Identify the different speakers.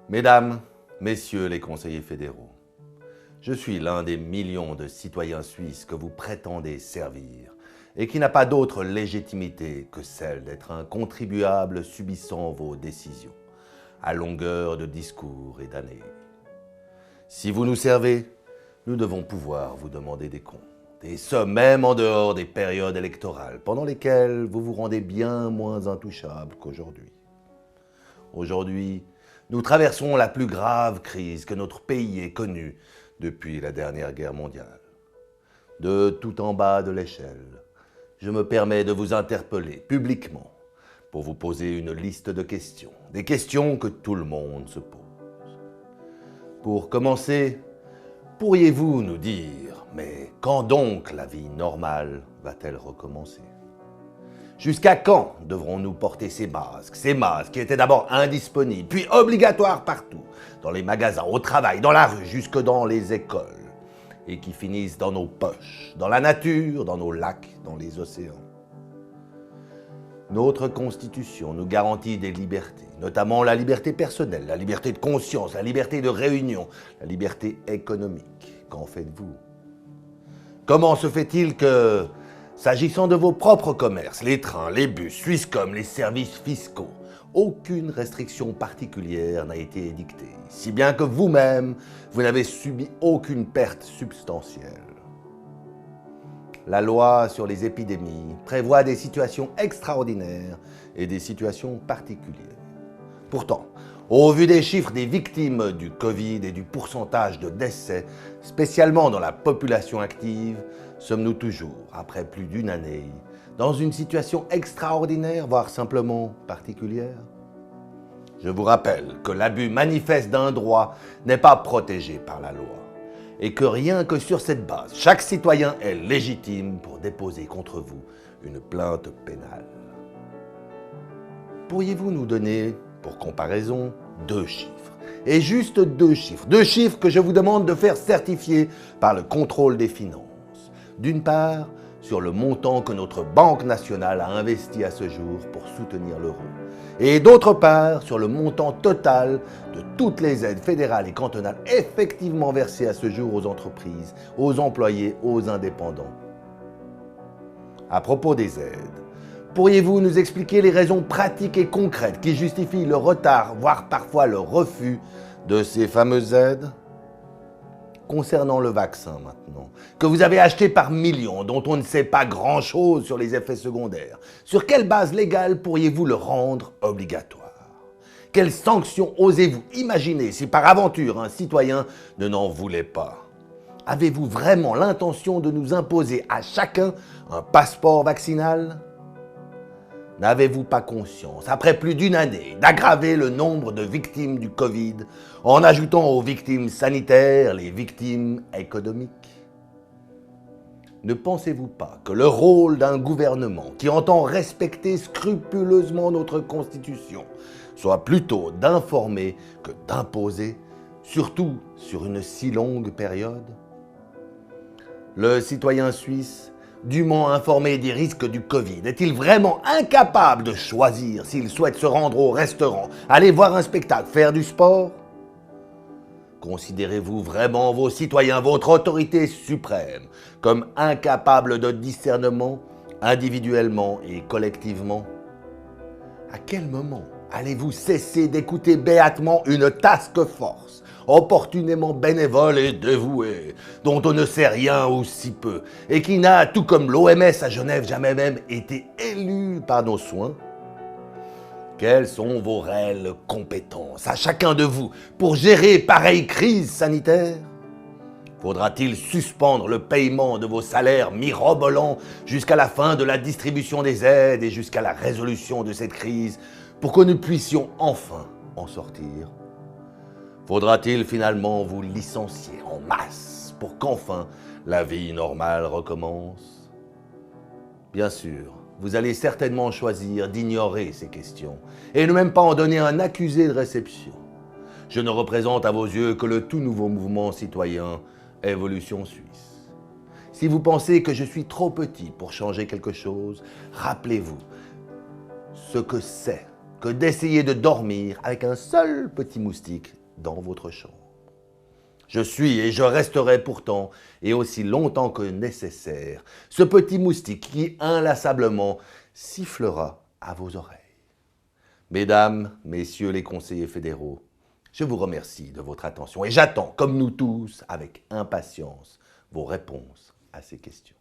Speaker 1: Mesdames, Messieurs les conseillers fédéraux, je suis l'un des millions de citoyens suisses que vous prétendez servir et qui n'a pas d'autre légitimité que celle d'être un contribuable subissant vos décisions, à longueur de discours et d'années. Si vous nous servez, nous devons pouvoir vous demander des comptes, et ce même en dehors des périodes électorales, pendant lesquelles vous vous rendez bien moins intouchable qu'aujourd'hui. Aujourd'hui, nous traversons la plus grave crise que notre pays ait connue depuis la dernière guerre mondiale. De tout en bas de l'échelle, je me permets de vous interpeller publiquement pour vous poser une liste de questions, des questions que tout le monde se pose. Pour commencer, pourriez-vous nous dire, mais quand donc la vie normale va-t-elle recommencer ? Jusqu'à quand devrons-nous porter ces masques qui étaient d'abord indisponibles, puis obligatoires partout, dans les magasins, au travail, dans la rue, jusque dans les écoles, et qui finissent dans nos poches, dans la nature, dans nos lacs, dans les océans. Notre Constitution nous garantit des libertés, notamment la liberté personnelle, la liberté de conscience, la liberté de réunion, la liberté économique. Qu'en faites-vous ? Comment se fait-il que, s'agissant de vos propres commerces, les trains, les bus, Swisscom, les services fiscaux, aucune restriction particulière n'a été édictée, si bien que vous-même, vous n'avez subi aucune perte substantielle. La loi sur les épidémies prévoit des situations extraordinaires et des situations particulières. Pourtant, au vu des chiffres des victimes du Covid et du pourcentage de décès, spécialement dans la population active, sommes-nous toujours, après plus d'une année, dans une situation extraordinaire, voire simplement particulière ? Je vous rappelle que l'abus manifeste d'un droit n'est pas protégé par la loi et que rien que sur cette base, chaque citoyen est légitime pour déposer contre vous une plainte pénale. Pourriez-vous nous donner, pour comparaison, 2 chiffres, et juste 2 chiffres que je vous demande de faire certifier par le contrôle des finances. D'une part, sur le montant que notre Banque nationale a investi à ce jour pour soutenir l'euro, et d'autre part, sur le montant total de toutes les aides fédérales et cantonales effectivement versées à ce jour aux entreprises, aux employés, aux indépendants. À propos des aides, pourriez-vous nous expliquer les raisons pratiques et concrètes qui justifient le retard, voire parfois le refus de ces fameuses aides ? Concernant le vaccin maintenant, que vous avez acheté par millions, dont on ne sait pas grand-chose sur les effets secondaires, sur quelle base légale pourriez-vous le rendre obligatoire ? Quelles sanctions osez-vous imaginer si par aventure un citoyen ne n'en voulait pas ? Avez-vous vraiment l'intention de nous imposer à chacun un passeport vaccinal ? N'avez-vous pas conscience, après plus d'une année, d'aggraver le nombre de victimes du Covid en ajoutant aux victimes sanitaires les victimes économiques ? Ne pensez-vous pas que le rôle d'un gouvernement qui entend respecter scrupuleusement notre Constitution soit plutôt d'informer que d'imposer, surtout sur une si longue période ? Le citoyen suisse, dûment informé des risques du Covid, est-il vraiment incapable de choisir s'il souhaite se rendre au restaurant, aller voir un spectacle, faire du sport ? Considérez-vous vraiment vos citoyens, votre autorité suprême, comme incapables de discernement, individuellement et collectivement ? À quel moment allez-vous cesser d'écouter béatement une task force, opportunément bénévole et dévouée, dont on ne sait rien ou si peu, et qui n'a, tout comme l'OMS à Genève, jamais même été élue par nos soins ? Quelles sont vos réelles compétences, à chacun de vous, pour gérer pareille crise sanitaire ? Faudra-t-il suspendre le paiement de vos salaires mirobolants jusqu'à la fin de la distribution des aides et jusqu'à la résolution de cette crise pour que nous puissions enfin en sortir ? Faudra-t-il finalement vous licencier en masse pour qu'enfin la vie normale recommence ? Bien sûr, vous allez certainement choisir d'ignorer ces questions et ne même pas en donner un accusé de réception. Je ne représente à vos yeux que le tout nouveau mouvement citoyen Évolution Suisse. Si vous pensez que je suis trop petit pour changer quelque chose, rappelez-vous ce que c'est que d'essayer de dormir avec un seul petit moustique dans votre chambre. Je suis et je resterai pourtant, et aussi longtemps que nécessaire, ce petit moustique qui inlassablement sifflera à vos oreilles. Mesdames, messieurs les conseillers fédéraux, je vous remercie de votre attention et j'attends, comme nous tous, avec impatience, vos réponses à ces questions.